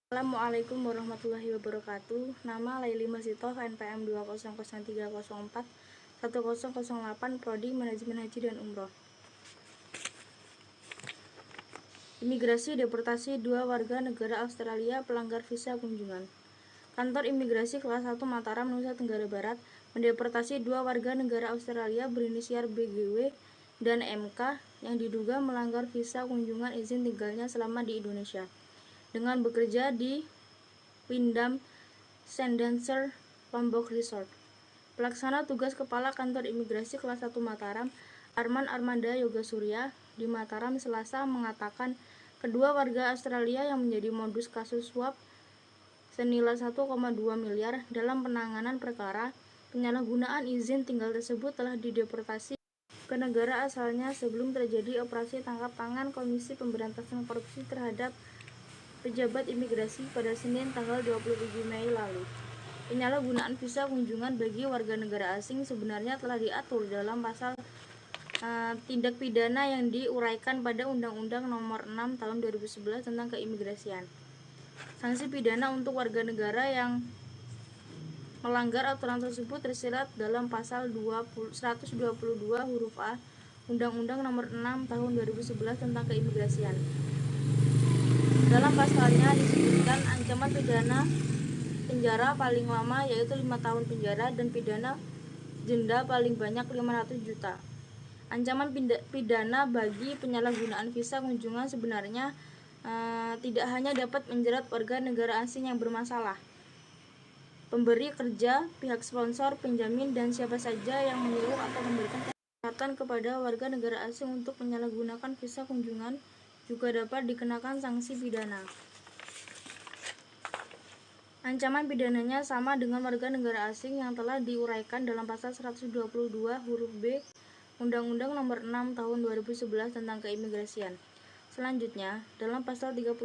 Assalamualaikum warahmatullahi wabarakatuh. Nama Laili Masitoh, NPM 2003004 1008, Prodi Manajemen Haji dan Umroh. Imigrasi deportasi 2 warga negara Australia pelanggar visa kunjungan. Kantor Imigrasi Kelas 1 Mataram, Nusa Tenggara Barat mendeportasi 2 warga negara Australia berinisial BGW dan MK yang diduga melanggar visa kunjungan izin tinggalnya selama di Indonesia dengan bekerja di Wyndham Sandancer Lombok Resort. Pelaksana tugas Kepala Kantor Imigrasi Kelas 1 Mataram, Arman Armanda Yoga Surya, di Mataram Selasa mengatakan kedua warga Australia yang menjadi modus kasus suap senilai 1,2 miliar dalam penanganan perkara penyalahgunaan izin tinggal tersebut telah dideportasi ke negara asalnya sebelum terjadi operasi tangkap tangan Komisi Pemberantasan Korupsi terhadap pejabat imigrasi pada Senin tanggal 27 Mei lalu. Penyalahgunaan visa kunjungan bagi warga negara asing sebenarnya telah diatur dalam pasal tindak pidana yang diuraikan pada Undang-Undang Nomor 6 Tahun 2011 tentang Keimigrasian. Sanksi pidana untuk warga negara yang melanggar aturan tersebut tersirat dalam pasal 122 huruf A Undang-Undang Nomor 6 Tahun 2011 tentang Keimigrasian. Dalam pasalnya disebutkan ancaman pidana penjara paling lama yaitu 5 tahun penjara dan pidana denda paling banyak 500 juta. Ancaman pidana bagi penyalahgunaan visa kunjungan sebenarnya tidak hanya dapat menjerat warga negara asing yang bermasalah, pemberi kerja, pihak sponsor, penjamin, dan siapa saja yang menyuruh atau memberikan kesempatan kepada warga negara asing untuk menyalahgunakan visa kunjungan juga dapat dikenakan sanksi pidana. Ancaman pidananya sama dengan warga negara asing yang telah diuraikan dalam pasal 122 huruf B Undang-Undang Nomor 6 Tahun 2011 tentang Keimigrasian. Selanjutnya, dalam pasal 38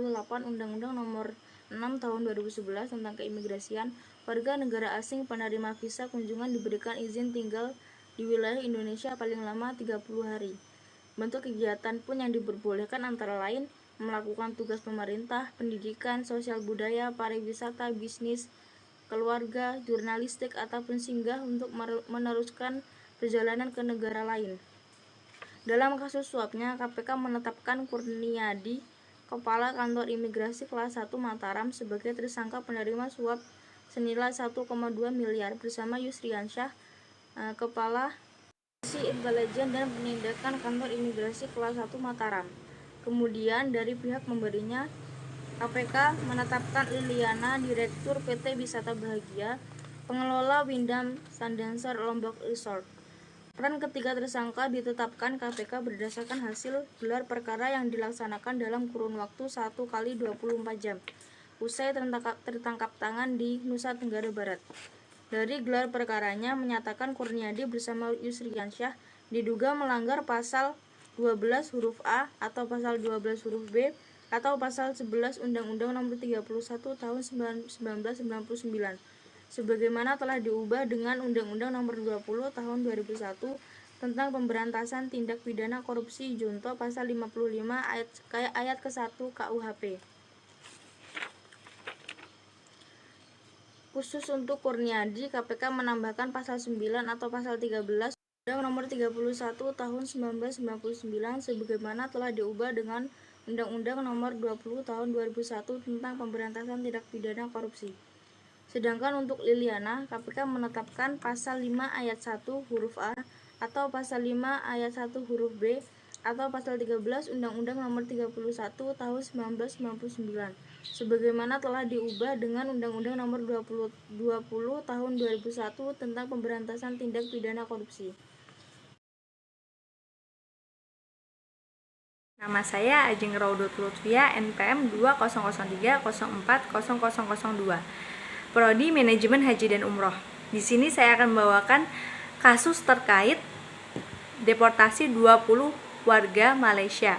Undang-Undang Nomor 6 Tahun 2011 tentang Keimigrasian, warga negara asing penerima visa kunjungan diberikan izin tinggal di wilayah Indonesia paling lama 30 hari. Bentuk kegiatan pun yang diperbolehkan antara lain melakukan tugas pemerintah, pendidikan, sosial budaya, pariwisata, bisnis, keluarga, jurnalistik, ataupun singgah untuk meneruskan perjalanan ke negara lain. Dalam kasus suapnya, KPK menetapkan Kurniadi, Kepala Kantor Imigrasi Kelas 1 Mataram sebagai tersangka penerima suap senilai 1,2 miliar bersama Yusriansyah, Kepala Intelijen dan Penindakan Kantor Imigrasi Kelas 1 Mataram. Kemudian dari pihak memberinya, KPK menetapkan Liliana, Direktur PT Wisata Bahagia, pengelola Wyndham Sandancer Lombok Resort. Peran ketiga tersangka ditetapkan KPK berdasarkan hasil gelar perkara yang dilaksanakan dalam kurun waktu 1 kali 24 jam usai tertangkap tangan di Nusa Tenggara Barat. Dari gelar perkaranya menyatakan Kurniadi bersama Yusriansyah diduga melanggar pasal 12 huruf A atau pasal 12 huruf B atau pasal 11 Undang-Undang Nomor 31 Tahun 1999 sebagaimana telah diubah dengan Undang-Undang Nomor 20 Tahun 2001 tentang Pemberantasan Tindak Pidana Korupsi Junto pasal 55 ayat ke-1 KUHP. Khusus untuk Kurniadi, KPK menambahkan pasal 9 atau pasal 13 Undang Nomor 31 Tahun 1999 sebagaimana telah diubah dengan Undang-Undang Nomor 20 Tahun 2001 tentang Pemberantasan Tindak Pidana Korupsi. Sedangkan untuk Liliana, KPK menetapkan pasal 5 ayat 1 huruf A atau pasal 5 ayat 1 huruf B atau pasal 13 Undang-Undang Nomor 31 Tahun 1999 sebagaimana telah diubah dengan Undang-Undang Nomor 20 Tahun 2001 tentang Pemberantasan Tindak Pidana Korupsi. Nama saya Ajeng Raudut Lutfia, NPM 20030404002, Prodi Manajemen Haji dan Umroh. Di sini saya akan membawakan kasus terkait deportasi 20 warga Malaysia,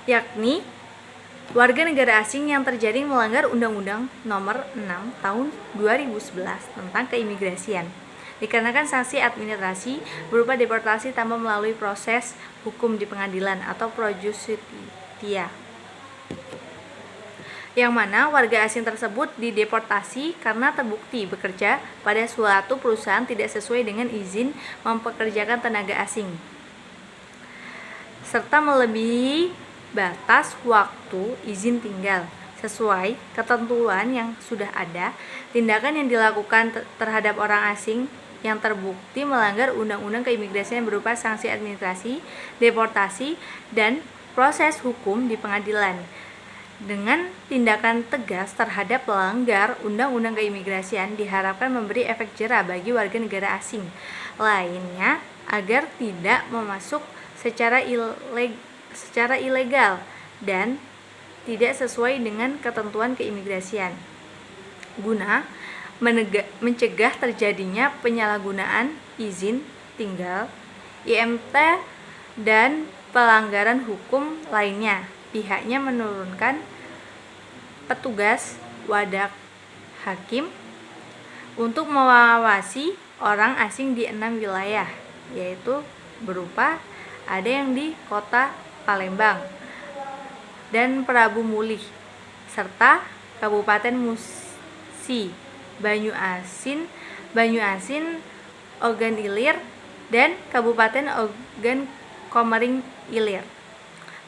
yakni warga negara asing yang terjaring melanggar Undang-Undang Nomor 6 Tahun 2011 tentang Keimigrasian. Dikarenakan sanksi administrasi berupa deportasi tanpa melalui proses hukum di pengadilan atau pro justitia. yang mana warga asing tersebut dideportasi karena terbukti bekerja pada suatu perusahaan tidak sesuai dengan izin mempekerjakan tenaga asing, serta melebihi batas waktu izin tinggal. Sesuai ketentuan yang sudah ada, tindakan yang dilakukan terhadap orang asing yang terbukti melanggar undang-undang keimigrasian berupa sanksi administrasi, deportasi, dan proses hukum di pengadilan. Dengan tindakan tegas terhadap pelanggar undang-undang keimigrasian diharapkan memberi efek jera bagi warga negara asing lainnya agar tidak memasuk secara ilegal dan tidak sesuai dengan ketentuan keimigrasian, guna mencegah terjadinya penyalahgunaan izin tinggal, IMT, dan pelanggaran hukum lainnya. Pihaknya menurunkan petugas wadah hakim untuk mengawasi orang asing di 6 wilayah, yaitu berupa ada yang di Kota Palembang dan Prabu Mulih, serta Kabupaten Musi, Banyu Asin, Ogan Ilir, dan Kabupaten Ogan Komering Ilir.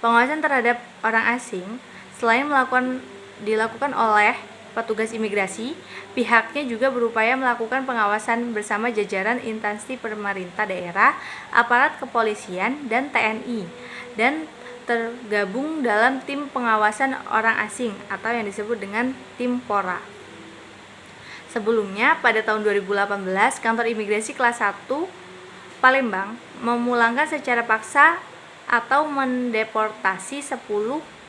Pengawasan terhadap orang asing selain dilakukan oleh petugas imigrasi, pihaknya juga berupaya melakukan pengawasan bersama jajaran instansi pemerintah daerah, aparat kepolisian, dan TNI, dan tergabung dalam tim pengawasan orang asing atau yang disebut dengan tim PORA. Sebelumnya, pada tahun 2018, kantor imigrasi kelas 1 Palembang memulangkan secara paksa atau mendeportasi 10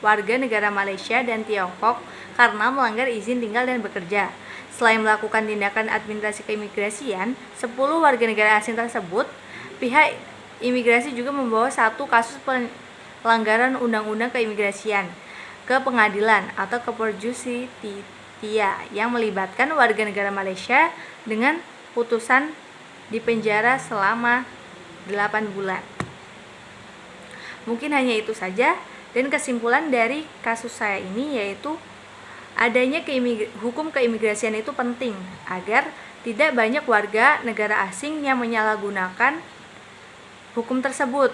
warga negara Malaysia dan Tiongkok karena melanggar izin tinggal dan bekerja. Selain melakukan tindakan administrasi keimigrasian, 10 warga negara asing tersebut, pihak imigrasi juga membawa satu kasus pelanggaran undang-undang keimigrasian ke pengadilan atau ke Perjustisia yang melibatkan warga negara Malaysia dengan putusan dipenjara selama 8 bulan. Mungkin hanya itu saja, dan kesimpulan dari kasus saya ini yaitu adanya hukum keimigrasian itu penting agar tidak banyak warga negara asing yang menyalahgunakan hukum tersebut.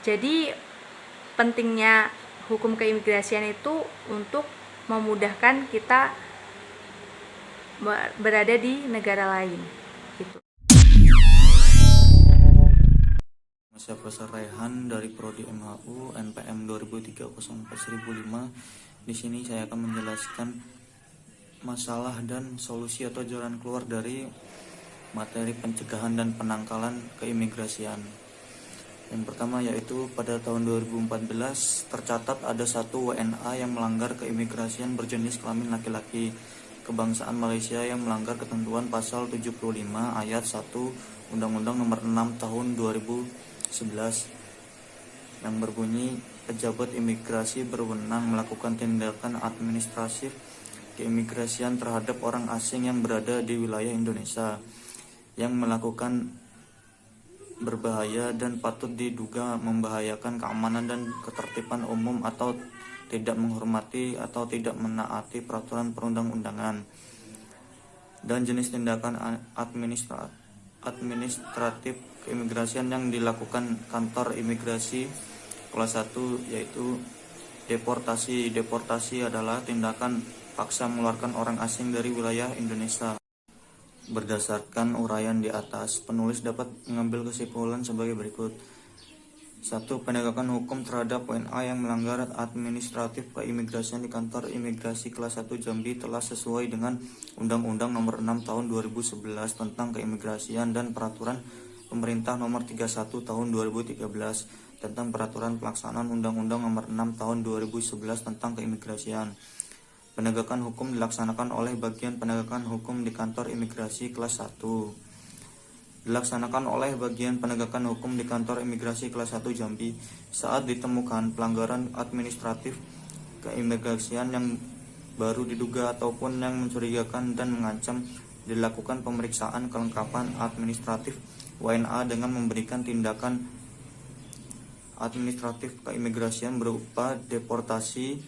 Jadi pentingnya hukum keimigrasian itu untuk memudahkan kita berada di negara lain gitu. Saya Profesor Raihan dari Prodi MHU NPM 2003-04-1005. Di sini saya akan menjelaskan masalah dan solusi atau jalan keluar dari materi pencegahan dan penangkalan keimigrasian. Yang pertama yaitu pada tahun 2014 tercatat ada satu WNA yang melanggar keimigrasian berjenis kelamin laki-laki kebangsaan Malaysia yang melanggar ketentuan pasal 75 ayat 1 Undang-Undang Nomor 6 Tahun 2011 yang berbunyi pejabat imigrasi berwenang melakukan tindakan administratif keimigrasian terhadap orang asing yang berada di wilayah Indonesia yang melakukan berbahaya dan patut diduga membahayakan keamanan dan ketertiban umum atau tidak menghormati atau tidak menaati peraturan perundang-undangan, dan jenis tindakan administratif keimigrasian yang dilakukan kantor imigrasi kelas 1 yaitu deportasi. Deportasi adalah tindakan paksa mengeluarkan orang asing dari wilayah Indonesia. Berdasarkan uraian di atas, penulis dapat mengambil kesimpulan sebagai berikut. 1. Penegakan hukum terhadap WNA yang melanggar administratif keimigrasian di kantor imigrasi kelas 1 Jambi telah sesuai dengan Undang-Undang Nomor 6 Tahun 2011 tentang keimigrasian dan Peraturan Pemerintah Nomor 31 Tahun 2013 tentang Peraturan Pelaksanaan Undang-Undang Nomor 6 Tahun 2011 tentang keimigrasian. Penegakan hukum dilaksanakan oleh Bagian Penegakan Hukum di Kantor Imigrasi kelas 1. Dilaksanakan oleh Bagian Penegakan Hukum di Kantor Imigrasi kelas 1 Jambi saat ditemukan pelanggaran administratif keimigrasian yang baru diduga ataupun yang mencurigakan dan mengancam, dilakukan pemeriksaan kelengkapan administratif WNA dengan memberikan tindakan administratif keimigrasian berupa deportasi,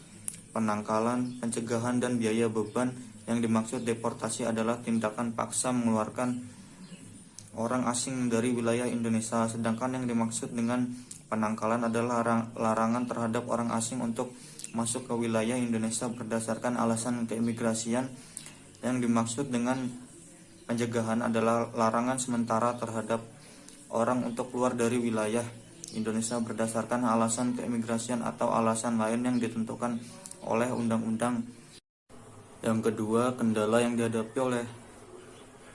penangkalan, pencegahan, dan biaya beban. Yang dimaksud deportasi adalah tindakan paksa mengeluarkan orang asing dari wilayah Indonesia, sedangkan yang dimaksud dengan penangkalan adalah larangan terhadap orang asing untuk masuk ke wilayah Indonesia berdasarkan alasan keimigrasian. Yang dimaksud dengan pencegahan adalah larangan sementara terhadap orang untuk keluar dari wilayah Indonesia berdasarkan alasan keimigrasian atau alasan lain yang ditentukan oleh undang-undang. Yang kedua, kendala yang dihadapi oleh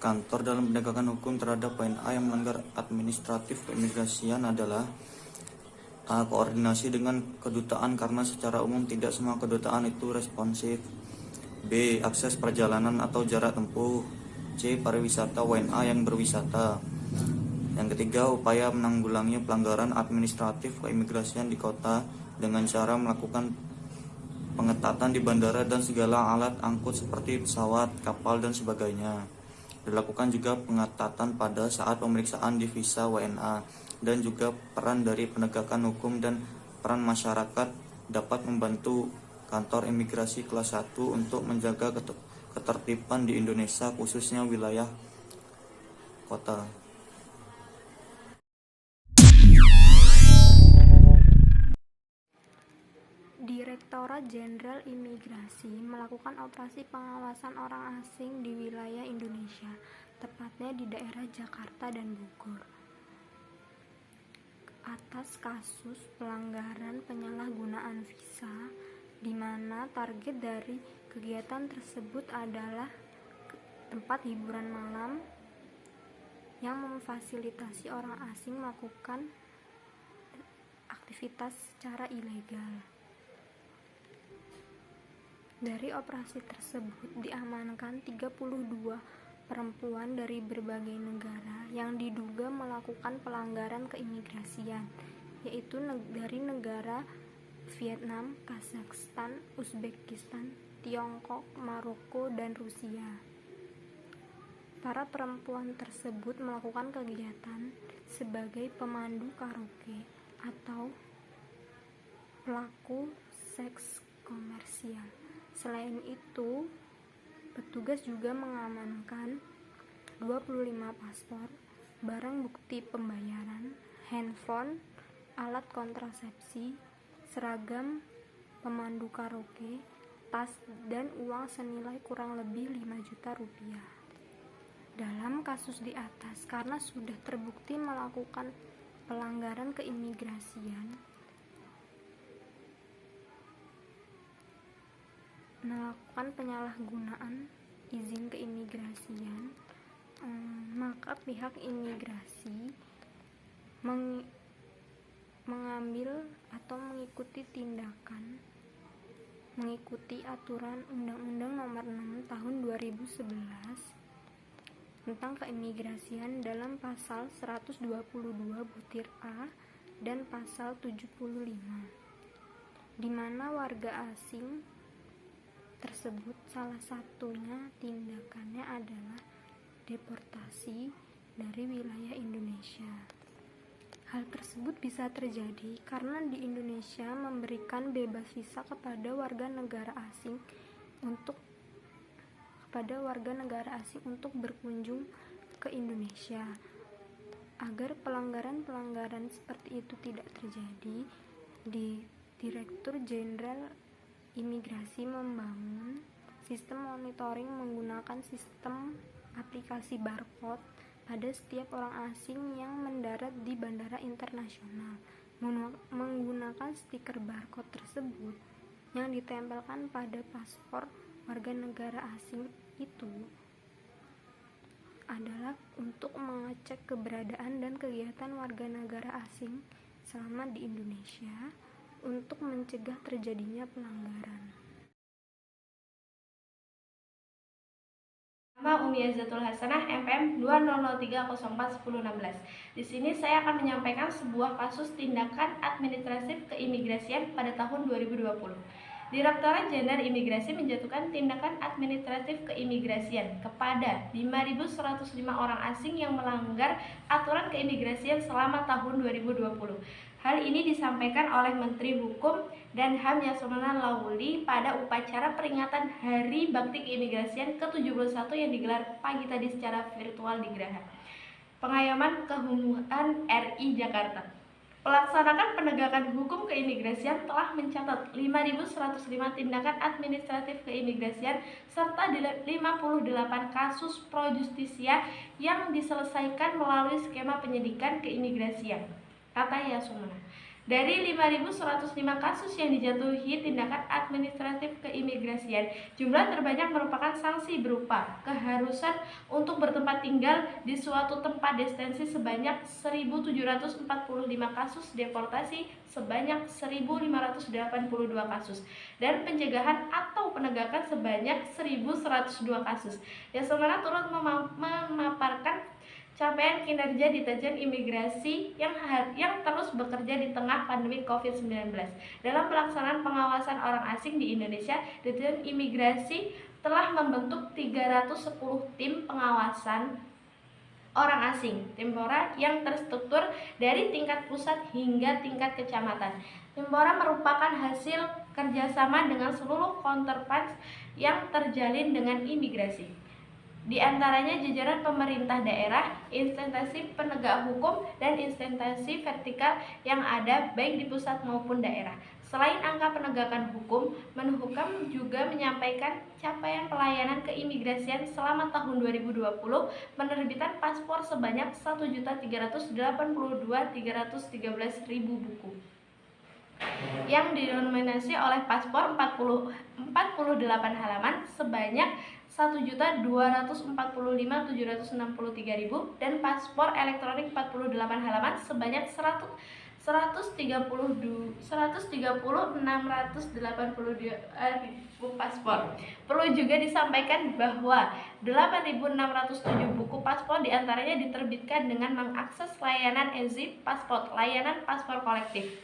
kantor dalam penegakan hukum terhadap WNA yang melanggar administratif keimigrasian adalah A. Koordinasi dengan kedutaan karena secara umum tidak semua kedutaan itu responsif. B. Akses perjalanan atau jarak tempuh. C. Pariwisata WNA yang berwisata. Yang ketiga, upaya menanggulangi pelanggaran administratif keimigrasian di kota dengan cara melakukan pengetatan di bandara dan segala alat angkut seperti pesawat, kapal, dan sebagainya. Dilakukan juga pengetatan pada saat pemeriksaan di visa WNA, dan juga peran dari penegakan hukum dan peran masyarakat dapat membantu kantor imigrasi kelas 1 untuk menjaga ketertiban di Indonesia, khususnya wilayah kota. Direktorat Jenderal Imigrasi melakukan operasi pengawasan orang asing di wilayah Indonesia, tepatnya di daerah Jakarta dan Bogor, atas kasus pelanggaran penyalahgunaan visa, di mana target dari kegiatan tersebut adalah tempat hiburan malam yang memfasilitasi orang asing melakukan aktivitas secara ilegal. Dari operasi tersebut diamankan 32 perempuan dari berbagai negara yang diduga melakukan pelanggaran keimigrasian, yaitu dari negara Vietnam, Kazakhstan, Uzbekistan, Tiongkok, Maroko, dan Rusia. Para perempuan tersebut melakukan kegiatan sebagai pemandu karaoke atau pelaku seks komersial. Selain itu, petugas juga mengamankan 25 paspor, barang bukti pembayaran, handphone, alat kontrasepsi, seragam pemandu karaoke, tas, dan uang senilai kurang lebih 5 juta rupiah. Dalam kasus di atas, karena sudah terbukti melakukan pelanggaran keimigrasian, melakukan penyalahgunaan izin keimigrasian, maka pihak imigrasi mengambil atau mengikuti aturan Undang-Undang Nomor 6 Tahun 2011 tentang keimigrasian dalam pasal 122 butir A dan pasal 75, di mana warga asing tersebut salah satunya tindakannya adalah deportasi dari wilayah Indonesia. Hal tersebut bisa terjadi karena di Indonesia memberikan bebas visa kepada warga negara asing untuk berkunjung ke Indonesia. Agar pelanggaran-pelanggaran seperti itu tidak terjadi, di Direktur Jenderal Imigrasi membangun sistem monitoring menggunakan sistem aplikasi barcode pada setiap orang asing yang mendarat di bandara internasional. Menggunakan stiker barcode tersebut yang ditempelkan pada paspor warga negara asing itu adalah untuk mengecek keberadaan dan kegiatan warga negara asing selama di Indonesia untuk mencegah terjadinya pelanggaran. Nama Umi Azatul Hasanah, MPM 2003041016. Di sini saya akan menyampaikan sebuah kasus tindakan administratif keimigrasian pada tahun 2020. Direktorat Jenderal Imigrasi menjatuhkan tindakan administratif keimigrasian kepada 5.105 orang asing yang melanggar aturan keimigrasian selama tahun 2020. Hal ini disampaikan oleh Menteri Hukum dan HAM Yasona Lawli pada upacara peringatan Hari Bakti Keimigrasian ke-71 yang digelar pagi tadi secara virtual di Geraha Pengayoman Kehumuan RI Jakarta. Pelaksanakan penegakan hukum keimigrasian telah mencatat 5.105 tindakan administratif keimigrasian serta 58 kasus pro justisia yang diselesaikan melalui skema penyidikan keimigrasian, kata Yasona. Dari 5.105 kasus yang dijatuhi tindakan administratif keimigrasian, jumlah terbanyak merupakan sanksi berupa keharusan untuk bertempat tinggal di suatu tempat destinasi sebanyak 1.745 kasus, deportasi sebanyak 1.582 kasus, dan pencegahan atau penegakan sebanyak 1.102 kasus. Yasona turut memaparkan capaian kinerja Ditjen Imigrasi yang terus bekerja di tengah pandemi COVID-19. Dalam pelaksanaan pengawasan orang asing di Indonesia, Ditjen Imigrasi telah membentuk 310 tim pengawasan orang asing Timpora yang terstruktur dari tingkat pusat hingga tingkat kecamatan. Timpora merupakan hasil kerjasama dengan seluruh counterparts yang terjalin dengan imigrasi. Di antaranya jajaran pemerintah daerah, instansi penegak hukum, dan instansi vertikal yang ada baik di pusat maupun daerah. Selain angka penegakan hukum, Menhukam juga menyampaikan capaian pelayanan keimigrasian selama tahun 2020, penerbitan paspor sebanyak 1.382.313.000 buku yang didominasi oleh paspor 48 halaman sebanyak 1.245.763.000 dan paspor elektronik 48 halaman sebanyak 130.682.000 paspor. Perlu juga disampaikan bahwa 8.607 buku paspor diantaranya diterbitkan dengan mengakses layanan e-zip paspor, layanan paspor kolektif.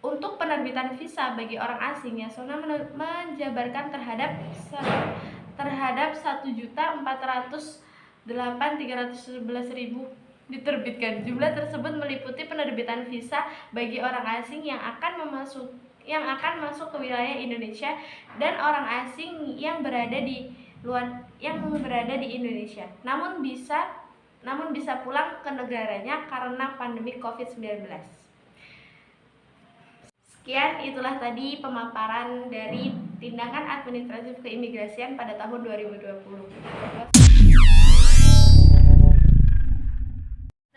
Untuk penerbitan visa bagi orang asing, Yasona menjabarkan terhadap 1.408.311.000 diterbitkan. Jumlah tersebut meliputi penerbitan visa bagi orang asing yang akan masuk ke wilayah Indonesia dan orang asing yang berada di Indonesia namun bisa pulang ke negaranya karena pandemi COVID-19. Sekian, itulah tadi pemaparan dari tindakan administratif keimigrasian pada tahun 2020.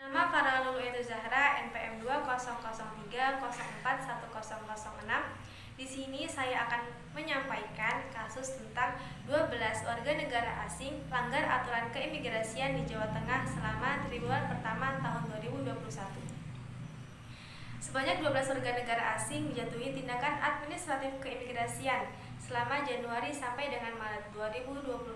Nama Faralulu Etu Zahra, NPM 200304106. Di sini saya akan menyampaikan kasus tentang 12 warga negara asing langgar aturan keimigrasian di Jawa Tengah selama triwulan pertama tahun 2021. Sebanyak 12 warga negara asing dijatuhi tindakan administratif keimigrasian selama Januari sampai dengan Maret 2021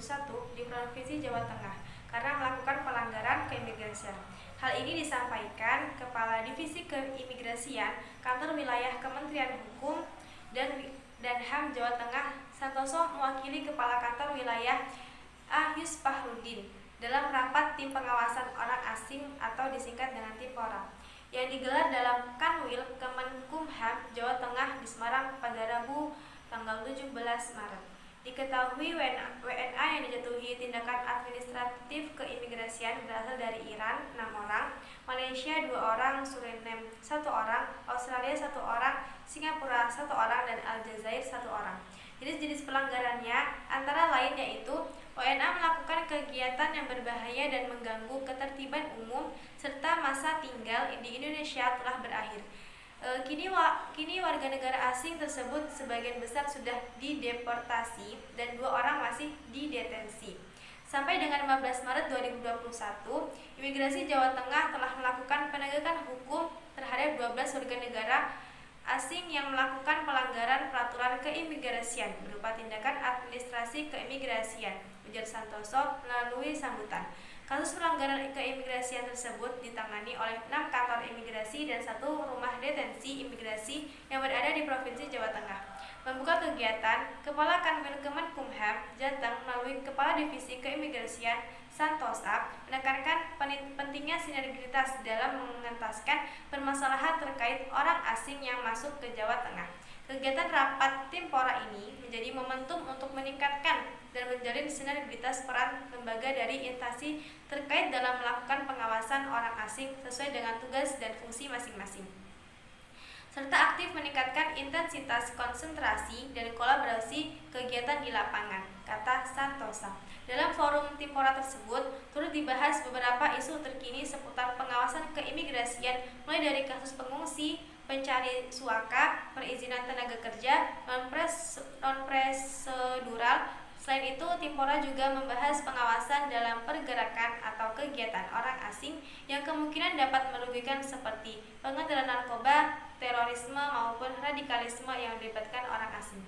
di Provinsi Jawa Tengah karena melakukan pelanggaran keimigrasian. Hal ini disampaikan Kepala Divisi Keimigrasian Kantor Wilayah Kementerian Hukum dan HAM Jawa Tengah, Santoso, mewakili Kepala Kantor Wilayah Ahyus Fahrudin dalam rapat tim pengawasan orang asing atau disingkat dengan Timpora yang digelar dalam Kanwil Kemenkumham Jawa Tengah di Semarang pada Rabu tanggal 17 Maret. Diketahui WNA yang dijatuhi tindakan administratif keimigrasian berasal dari Iran 6 orang, Malaysia 2 orang, Suriname 1 orang, Australia 1 orang, Singapura 1 orang, dan Aljazair 1 orang. Jenis-jenis pelanggarannya antara lain yaitu WNA melakukan kegiatan yang berbahaya dan mengganggu ketertiban umum serta masa tinggal di Indonesia telah berakhir. Kini warga negara asing tersebut sebagian besar sudah dideportasi dan 2 orang masih didetensi. Sampai dengan 15 Maret 2021, Imigrasi Jawa Tengah telah melakukan penegakan hukum terhadap 12 warga negara asing yang melakukan pelanggaran peraturan keimigrasian berupa tindakan administrasi keimigrasian, ujar Santoso melalui sambutan. Kasus pelanggaran keimigrasian tersebut ditangani oleh 6 kantor imigrasi dan 1 rumah detensi imigrasi yang berada di Provinsi Jawa Tengah. Membuka kegiatan, Kepala Kanwil Kemenkumham Jateng melalui Kepala Divisi Keimigrasian Santosa menekankan pentingnya sinergitas dalam mengentaskan permasalahan terkait orang asing yang masuk ke Jawa Tengah. Kegiatan rapat tim Pora ini menjadi momentum untuk meningkatkan dan menjalin sinergitas peran lembaga dari instansi terkait dalam melakukan pengawasan orang asing sesuai dengan tugas dan fungsi masing-masing, serta aktif meningkatkan intensitas konsentrasi dan kolaborasi kegiatan di lapangan, kata Santosa. Dalam forum tim Pora tersebut, turut dibahas beberapa isu terkini seputar pengawasan keimigrasian, mulai dari kasus pengungsi, pencari suaka, perizinan tenaga kerja, non-prosedural. Selain itu, tim Pora juga membahas pengawasan dalam pergerakan atau kegiatan orang asing yang kemungkinan dapat merugikan seperti pengedaran narkoba, terorisme, maupun radikalisme yang melibatkan orang asing.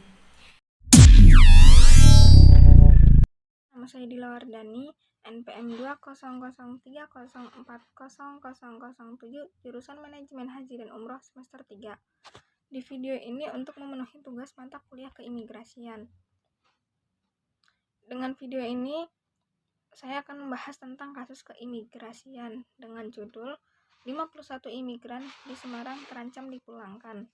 Nama saya Dila Wardani, NPM 200304007, jurusan Manajemen Haji dan Umroh semester 3. Di video ini untuk memenuhi tugas mata kuliah keimigrasian. Dengan video ini, saya akan membahas tentang kasus keimigrasian dengan judul 51 imigran di Semarang terancam dipulangkan.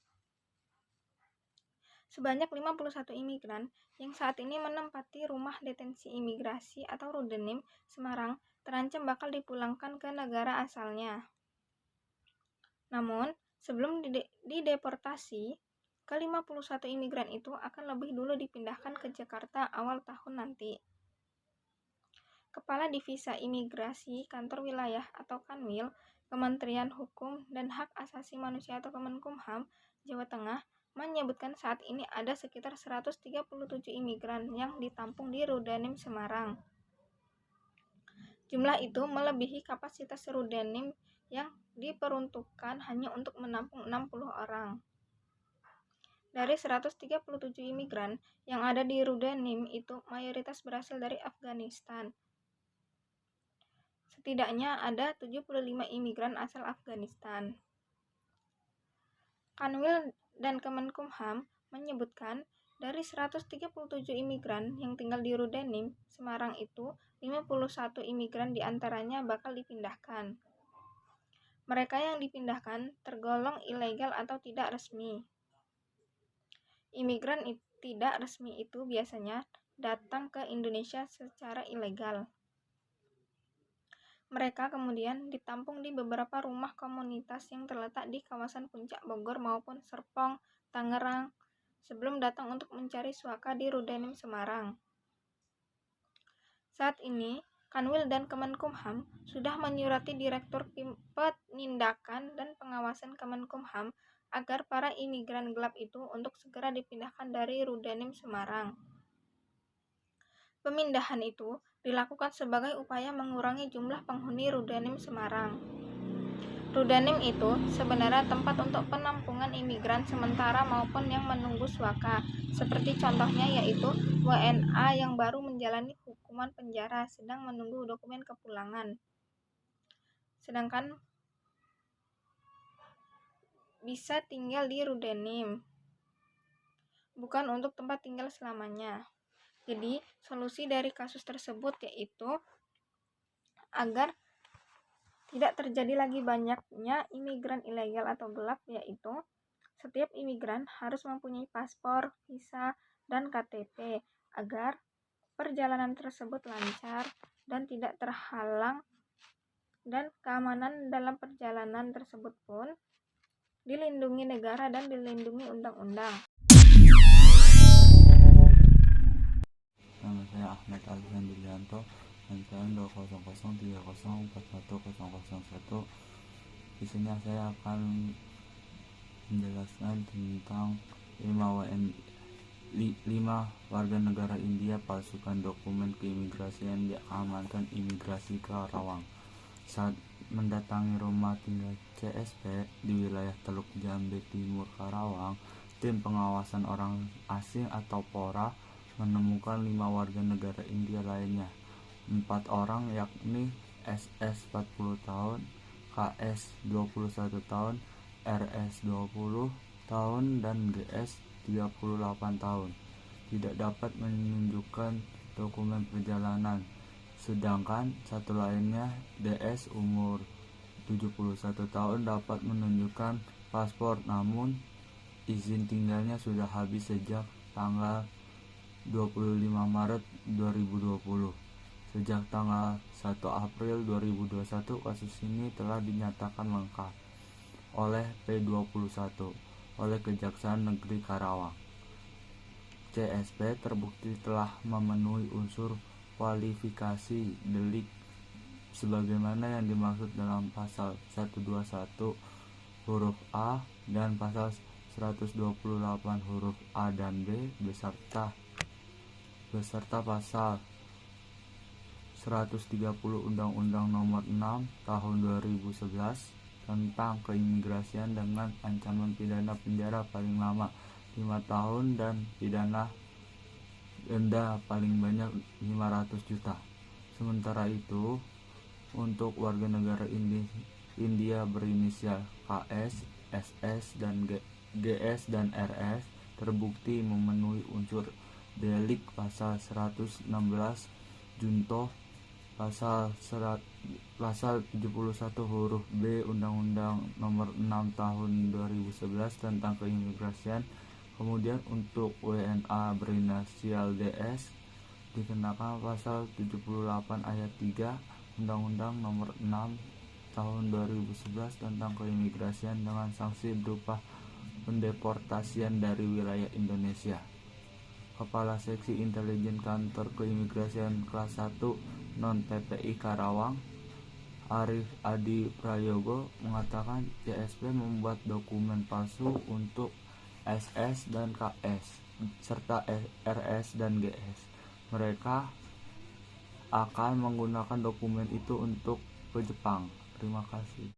Sebanyak 51 imigran yang saat ini menempati rumah detensi imigrasi atau Rudenim Semarang terancam bakal dipulangkan ke negara asalnya. Namun, sebelum dideportasi, ke-51 imigran itu akan lebih dulu dipindahkan ke Jakarta awal tahun nanti. Kepala Divisa Imigrasi Kantor Wilayah atau Kanwil, Kementerian Hukum dan Hak Asasi Manusia atau Kemenkumham, Jawa Tengah, menyebutkan saat ini ada sekitar 137 imigran yang ditampung di Rudenim Semarang. Jumlah itu melebihi kapasitas Rudenim yang diperuntukkan hanya untuk menampung 60 orang. Dari 137 imigran yang ada di Rudenim itu mayoritas berasal dari Afghanistan. Setidaknya ada 75 imigran asal Afghanistan. Kanwil dan Kemenkumham menyebutkan dari 137 imigran yang tinggal di Rudenim, Semarang itu 51 imigran diantaranya bakal dipindahkan. Mereka yang dipindahkan tergolong ilegal atau tidak resmi. Imigran tidak resmi itu biasanya datang ke Indonesia secara ilegal. Mereka kemudian ditampung di beberapa rumah komunitas yang terletak di kawasan Puncak Bogor maupun Serpong, Tangerang, sebelum datang untuk mencari suaka di Rudenim Semarang. Saat ini, Kanwil dan Kemenkumham sudah menyurati Direktur Penindakan dan Pengawasan Kemenkumham agar para imigran gelap itu untuk segera dipindahkan dari Rudenim Semarang. Pemindahan itu dilakukan sebagai upaya mengurangi jumlah penghuni Rudenim Semarang. Rudenim itu sebenarnya tempat untuk penampungan imigran sementara maupun yang menunggu suaka, seperti contohnya yaitu WNA yang baru menjalani hukuman penjara sedang menunggu dokumen kepulangan. Sedangkan bisa tinggal di Rudenim, bukan untuk tempat tinggal selamanya. Jadi, solusi dari kasus tersebut yaitu agar tidak terjadi lagi banyaknya imigran ilegal atau gelap, yaitu setiap imigran harus mempunyai paspor, visa, dan KTP agar perjalanan tersebut lancar dan tidak terhalang, dan keamanan dalam perjalanan tersebut pun dilindungi negara dan dilindungi undang-undang. Nama saya Ahmad Alfian Dulianto, NPM 200304101. Di sini saya akan menjelaskan tentang 5 warga negara India palsukan dokumen keimigrasian diamankan imigrasi Karawang saat mendatangi rumah tinggal CSP di wilayah Teluk Jambe Timur Karawang. Tim pengawasan orang asing atau PORA menemukan 5 warga negara India lainnya. 4 orang yakni SS 40 tahun, KS 21 tahun, RS 20 tahun, dan GS 38 tahun. Tidak dapat menunjukkan dokumen perjalanan. Sedangkan satu lainnya, DS, umur 71 tahun, dapat menunjukkan paspor, namun izin tinggalnya sudah habis sejak tanggal 25 Maret 2020. Sejak tanggal 1 April 2021, kasus ini telah dinyatakan lengkap oleh P21 oleh Kejaksaan Negeri Karawang. CSP terbukti telah memenuhi unsur kualifikasi delik sebagaimana yang dimaksud dalam pasal 121 huruf A dan pasal 128 huruf A dan B beserta pasal 130 Undang-Undang Nomor 6 Tahun 2011 tentang keimigrasian dengan ancaman pidana penjara paling lama 5 tahun dan pidana denda paling banyak 500 juta. Sementara itu, untuk warga negara India berinisial KS, SS, dan GS dan RS terbukti memenuhi unsur delik pasal 116 junto pasal 71 huruf B Undang-Undang Nomor 6 Tahun 2011 tentang keimigrasian. Kemudian untuk WNA berinisial DS dikenakan pasal 78 ayat 3 Undang-Undang Nomor 6 Tahun 2011 tentang keimigrasian dengan sanksi berupa pendeportasian dari wilayah Indonesia. Kepala Seksi Intelijen Kantor Keimigrasian Kelas 1 Non-PPI Karawang, Arif Adi Prayogo, mengatakan CSP membuat dokumen palsu untuk SS dan KS serta RS dan GS. Mereka akan menggunakan dokumen itu untuk ke Jepang. Terima kasih.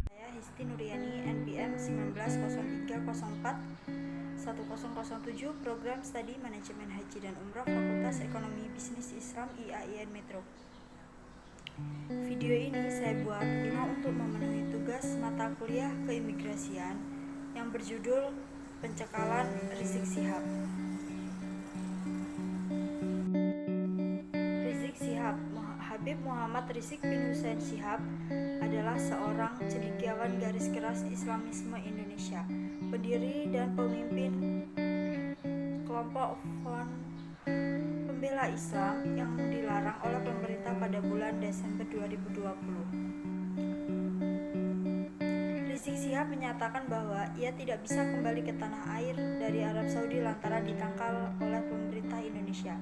Saya Histi Nuriani, NPM 1903041007, Program Studi Manajemen Haji dan Umroh, Fakultas Ekonomi Bisnis Islam IAIN Metro. Video ini saya buat guna untuk memenuhi tugas mata kuliah keimigrasian yang berjudul Pencekalan Rizik Syihab. Rizik Syihab, Habib Muhammad Rizik bin Hussein Syihab adalah seorang cendekiawan garis keras Islamisme Indonesia, pendiri dan pemimpin kelompok Front Pembela Islam yang dilarang oleh pemerintah pada bulan Desember 2020. Rizik Syihab menyatakan bahwa ia tidak bisa kembali ke tanah air dari Arab Saudi lantaran ditangkal oleh pemerintah Indonesia.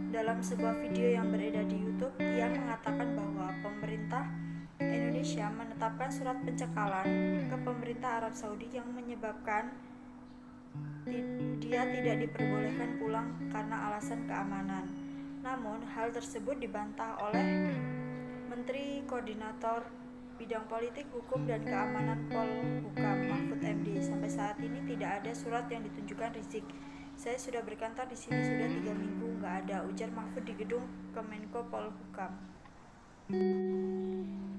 Dalam sebuah video yang beredar di YouTube, ia mengatakan bahwa pemerintah Indonesia menetapkan surat pencekalan ke pemerintah Arab Saudi yang menyebabkan dia tidak diperbolehkan pulang karena alasan keamanan. Namun, hal tersebut dibantah oleh Menteri Koordinator Bidang Politik, Hukum, dan Keamanan Polhukam Mahfud MD. Sampai saat ini tidak ada surat yang ditunjukkan Rizik. Saya sudah berkantor di sini sudah 3 minggu, nggak ada, ujar Mahfud di gedung Kemenko Polhukam.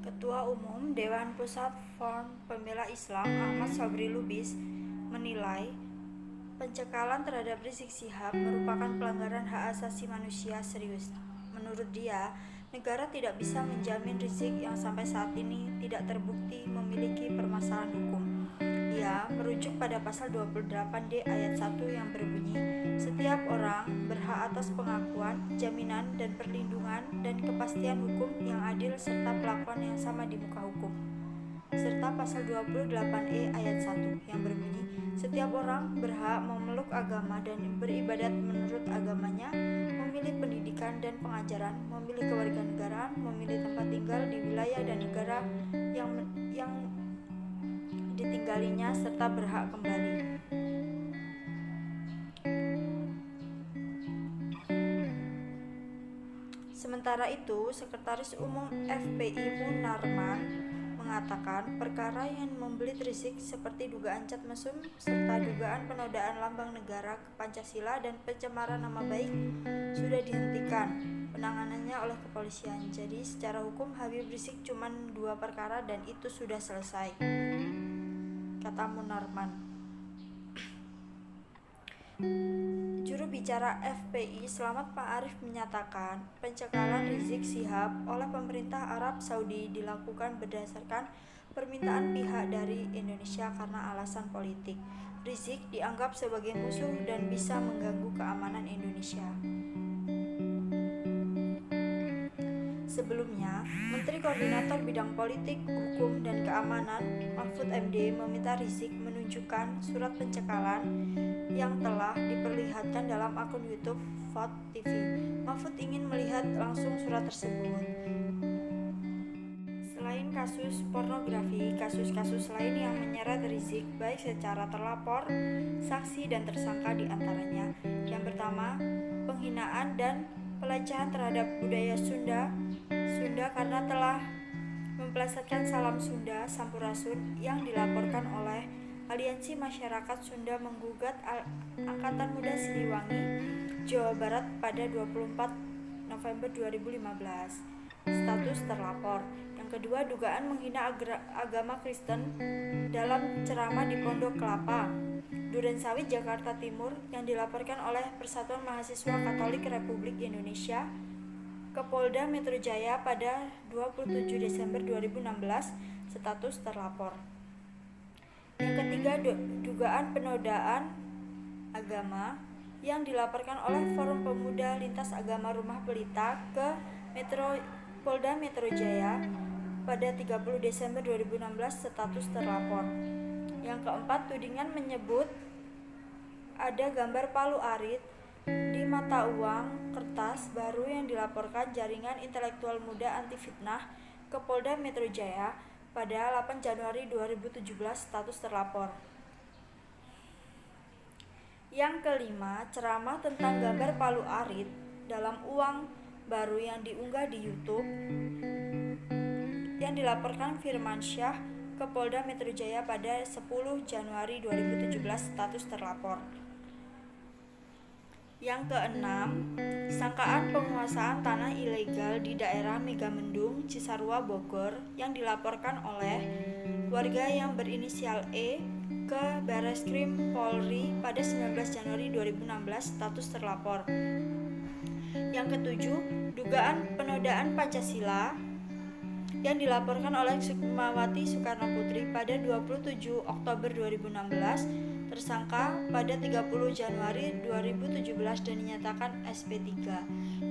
Ketua Umum Dewan Pusat Front Pembela Islam Ahmad Sobri Lubis menilai pencekalan terhadap Rizik Syihab merupakan pelanggaran hak asasi manusia serius. Menurut dia, negara tidak bisa menjamin Rizik yang sampai saat ini tidak terbukti memiliki permasalahan hukum. Ia merujuk pada pasal 28D ayat 1 yang berbunyi, setiap orang berhak atas pengakuan, jaminan, dan perlindungan dan kepastian hukum yang adil serta perlakuan yang sama di muka hukum. Serta pasal 28E ayat 1 yang berbunyi, setiap orang berhak memeluk agama dan beribadat menurut agamanya, memilih pendidikan dan pengajaran, memilih kewarganegaraan, memilih tempat tinggal di wilayah dan negara yang ditinggalinya, serta berhak kembali. Sementara itu, Sekretaris Umum FPI Munarman mengatakan perkara yang membelit Rizik seperti dugaan cat mesum serta dugaan penodaan lambang negara Pancasila dan pencemaran nama baik sudah dihentikan penanganannya oleh kepolisian. Jadi secara hukum Habib Rizik cuma 2 perkara dan itu sudah selesai, kata Munarman. Juru bicara FPI Selamat Ma'arif menyatakan pencekalan Rizik Syihab oleh pemerintah Arab Saudi dilakukan berdasarkan permintaan pihak dari Indonesia karena alasan politik. Rizik dianggap sebagai musuh dan bisa mengganggu keamanan Indonesia. Sebelumnya, Menteri Koordinator Bidang Politik, Hukum, dan Keamanan Mahfud MD meminta Rizik menunjukkan surat pencekalan yang telah diperlihatkan dalam akun YouTube VOT TV. Mahfud ingin melihat langsung surat tersebut. Selain kasus pornografi, kasus-kasus lain yang menyeret Rizik baik secara terlapor, saksi, dan tersangka diantaranya. Yang pertama, penghinaan dan pelecehan terhadap budaya Sunda karena telah mempelesetkan salam Sunda Sampurasun yang dilaporkan oleh Aliansi Masyarakat Sunda menggugat Angkatan Muda Siliwangi, Jawa Barat pada 24 November 2015. Status terlapor. Yang kedua, dugaan menghina agama Kristen dalam ceramah di Pondok Kelapa, Durensawit, Jakarta Timur yang dilaporkan oleh Persatuan Mahasiswa Katolik Republik Indonesia ke Polda Metro Jaya pada 27 Desember 2016. Status terlapor. Yang ketiga, dugaan penodaan agama yang dilaporkan oleh Forum Pemuda Lintas Agama Rumah Pelita ke Polda Metro Jaya pada 30 Desember 2016. Status terlapor. Yang keempat, tudingan menyebut ada gambar palu arit di mata uang kertas baru yang dilaporkan Jaringan Intelektual Muda Anti Fitnah ke Polda Metro Jaya pada 8 Januari 2017. Status terlapor. Yang kelima, ceramah tentang gambar palu arit dalam uang baru yang diunggah di YouTube yang dilaporkan Firmansyah ke Polda Metro Jaya pada 10 Januari 2017. Status terlapor. Yang keenam, sangkaan penguasaan tanah ilegal di daerah Megamendung, Cisarua, Bogor yang dilaporkan oleh warga yang berinisial E ke Bareskrim Polri pada 19 Januari 2016. Status terlapor. Yang ketujuh, dugaan penodaan Pancasila yang dilaporkan oleh Sukmawati Soekarno Putri pada 27 Oktober 2016, tersangka pada 30 Januari 2017 dan dinyatakan SP3.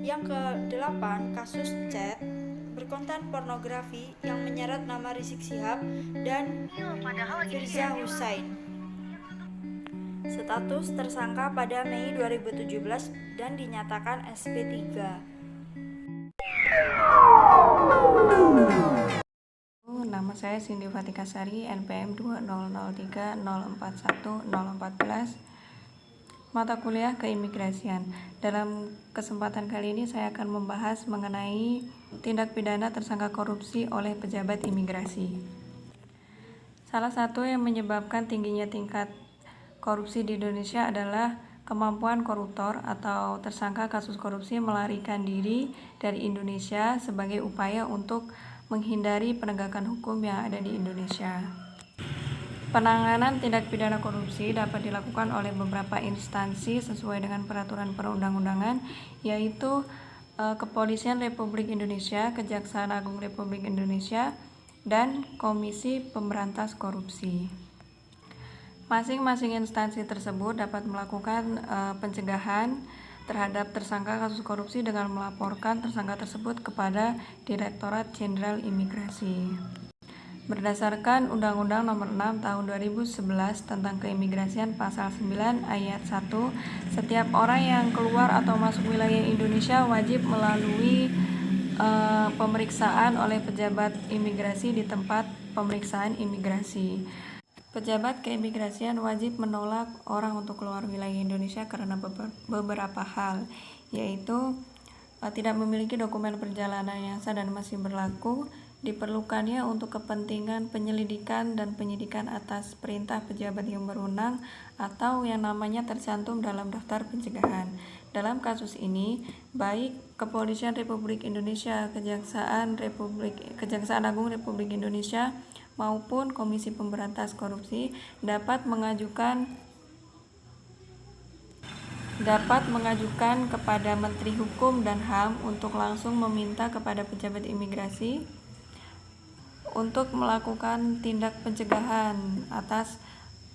Yang ke-8, kasus chat berkonten pornografi yang menyeret nama Rizik Syihab dan Firza Husain. Status tersangka pada Mei 2017 dan dinyatakan SP3. Nama saya Cindy Fatika Sari, NPM 20030410414, mata kuliah Keimigrasian. Dalam kesempatan kali ini saya akan membahas mengenai tindak pidana tersangka korupsi oleh pejabat imigrasi. Salah satu yang menyebabkan tingginya tingkat korupsi di Indonesia adalah kemampuan koruptor atau tersangka kasus korupsi melarikan diri dari Indonesia sebagai upaya untuk menghindari penegakan hukum yang ada di Indonesia. Penanganan tindak pidana korupsi dapat dilakukan oleh beberapa instansi sesuai dengan peraturan perundang-undangan, yaitu Kepolisian Republik Indonesia, Kejaksaan Agung Republik Indonesia, dan Komisi Pemberantas Korupsi. Masing-masing instansi tersebut dapat melakukan pencegahan terhadap tersangka kasus korupsi dengan melaporkan tersangka tersebut kepada Direktorat Jenderal Imigrasi. Berdasarkan Undang-Undang Nomor 6 Tahun 2011 tentang Keimigrasian Pasal 9 Ayat 1, setiap orang yang keluar atau masuk wilayah Indonesia wajib melalui pemeriksaan oleh pejabat imigrasi di tempat pemeriksaan imigrasi. Pejabat keimigrasian wajib menolak orang untuk keluar wilayah Indonesia karena beberapa hal, yaitu tidak memiliki dokumen perjalanan yang sah dan masih berlaku, diperlukannya untuk kepentingan penyelidikan dan penyidikan atas perintah pejabat yang berwenang atau yang namanya tercantum dalam daftar pencegahan. Dalam kasus ini, baik Kepolisian Republik Indonesia, Kejaksaan Agung Republik Indonesia maupun Komisi Pemberantas Korupsi dapat mengajukan dapat mengajukan kepada Menteri Hukum dan HAM untuk langsung meminta kepada pejabat imigrasi untuk melakukan tindak pencegahan atas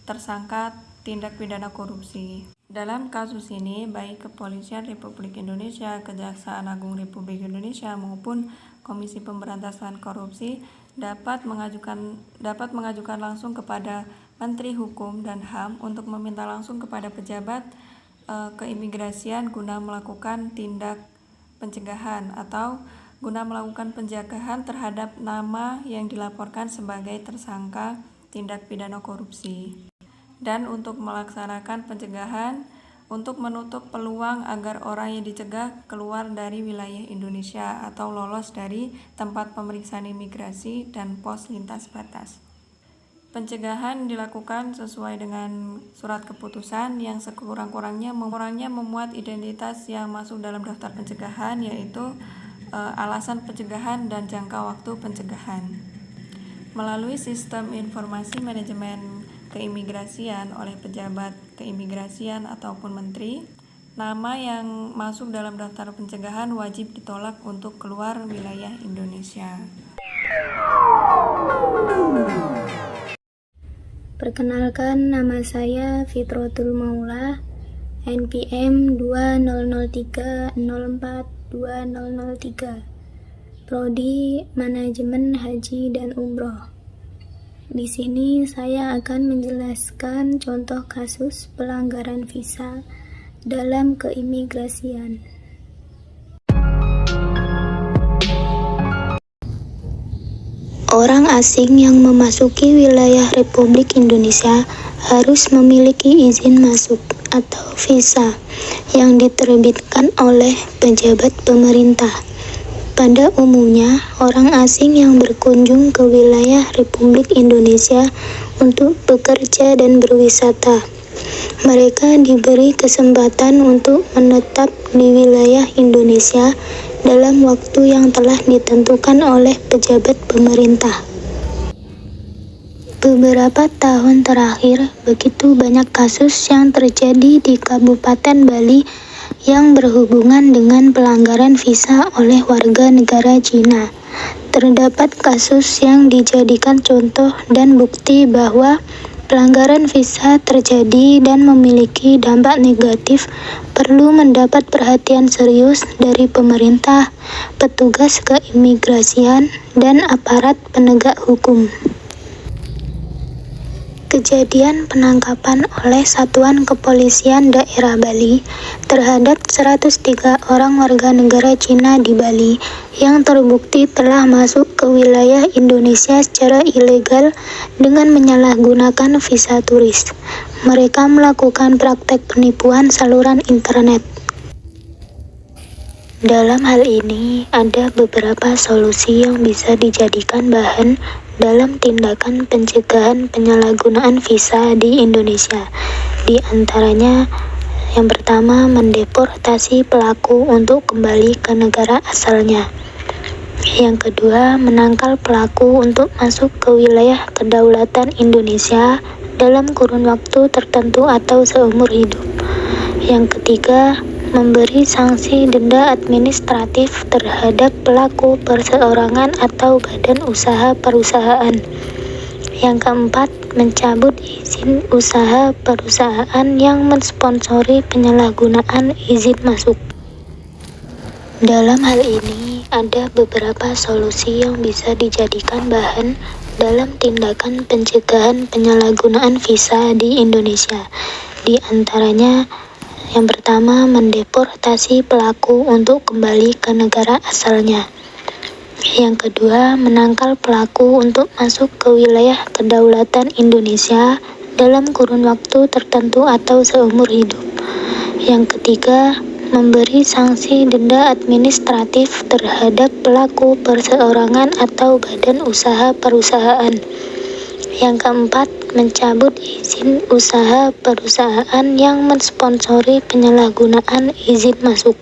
tersangka tindak pidana korupsi. Dalam kasus ini, baik Kepolisian Republik Indonesia, Kejaksaan Agung Republik Indonesia maupun Komisi Pemberantasan Korupsi dapat mengajukan langsung kepada Menteri Hukum dan HAM untuk meminta langsung kepada pejabat keimigrasian guna melakukan tindak pencegahan atau guna melakukan pencegahan terhadap nama yang dilaporkan sebagai tersangka tindak pidana korupsi. Dan untuk melaksanakan pencegahan untuk menutup peluang agar orang yang dicegah keluar dari wilayah Indonesia atau lolos dari tempat pemeriksaan imigrasi dan pos lintas batas. Pencegahan dilakukan sesuai dengan surat keputusan yang sekurang-kurangnya memuat identitas yang masuk dalam daftar pencegahan, yaitu alasan pencegahan dan jangka waktu pencegahan. Melalui sistem informasi manajemen keimigrasian oleh pejabat keimigrasian ataupun menteri, nama yang masuk dalam daftar pencegahan wajib ditolak untuk keluar wilayah Indonesia. Perkenalkan, nama saya Fitrotul Maula, NPM 2003042003, Prodi Manajemen Haji dan Umroh. Di sini saya akan menjelaskan contoh kasus pelanggaran visa dalam keimigrasian. Orang asing yang memasuki wilayah Republik Indonesia harus memiliki izin masuk atau visa yang diterbitkan oleh pejabat pemerintah. Pada umumnya, orang asing yang berkunjung ke wilayah Republik Indonesia untuk bekerja dan berwisata, mereka diberi kesempatan untuk menetap di wilayah Indonesia dalam waktu yang telah ditentukan oleh pejabat pemerintah. Beberapa tahun terakhir, begitu banyak kasus yang terjadi di Kabupaten Bali yang berhubungan dengan pelanggaran visa oleh warga negara Cina. Terdapat kasus yang dijadikan contoh dan bukti bahwa pelanggaran visa terjadi dan memiliki dampak negatif, perlu mendapat perhatian serius dari pemerintah, petugas keimigrasian, dan aparat penegak hukum. Kejadian penangkapan oleh Satuan Kepolisian Daerah Bali terhadap 103 orang warga negara Cina di Bali yang terbukti telah masuk ke wilayah Indonesia secara ilegal dengan menyalahgunakan visa turis. Mereka melakukan praktek penipuan saluran internet. Dalam hal ini, ada beberapa solusi yang bisa dijadikan bahan dalam tindakan pencegahan penyalahgunaan visa di Indonesia. Di antaranya, yang pertama, mendeportasi pelaku untuk kembali ke negara asalnya. Yang kedua, menangkal pelaku untuk masuk ke wilayah kedaulatan Indonesia dalam kurun waktu tertentu atau seumur hidup. Yang ketiga, memberi sanksi denda administratif terhadap pelaku perseorangan atau badan usaha perusahaan. Yang keempat, mencabut izin usaha perusahaan yang mensponsori penyalahgunaan izin masuk. Dalam hal ini, ada beberapa solusi yang bisa dijadikan bahan dalam tindakan pencegahan penyalahgunaan visa di Indonesia. Di antaranya, yang pertama, mendeportasi pelaku untuk kembali ke negara asalnya. Yang kedua, menangkal pelaku untuk masuk ke wilayah kedaulatan Indonesia dalam kurun waktu tertentu atau seumur hidup. Yang ketiga, memberi sanksi denda administratif terhadap pelaku perseorangan atau badan usaha perusahaan. Yang keempat, mencabut izin usaha perusahaan yang mensponsori penyalahgunaan izin masuk.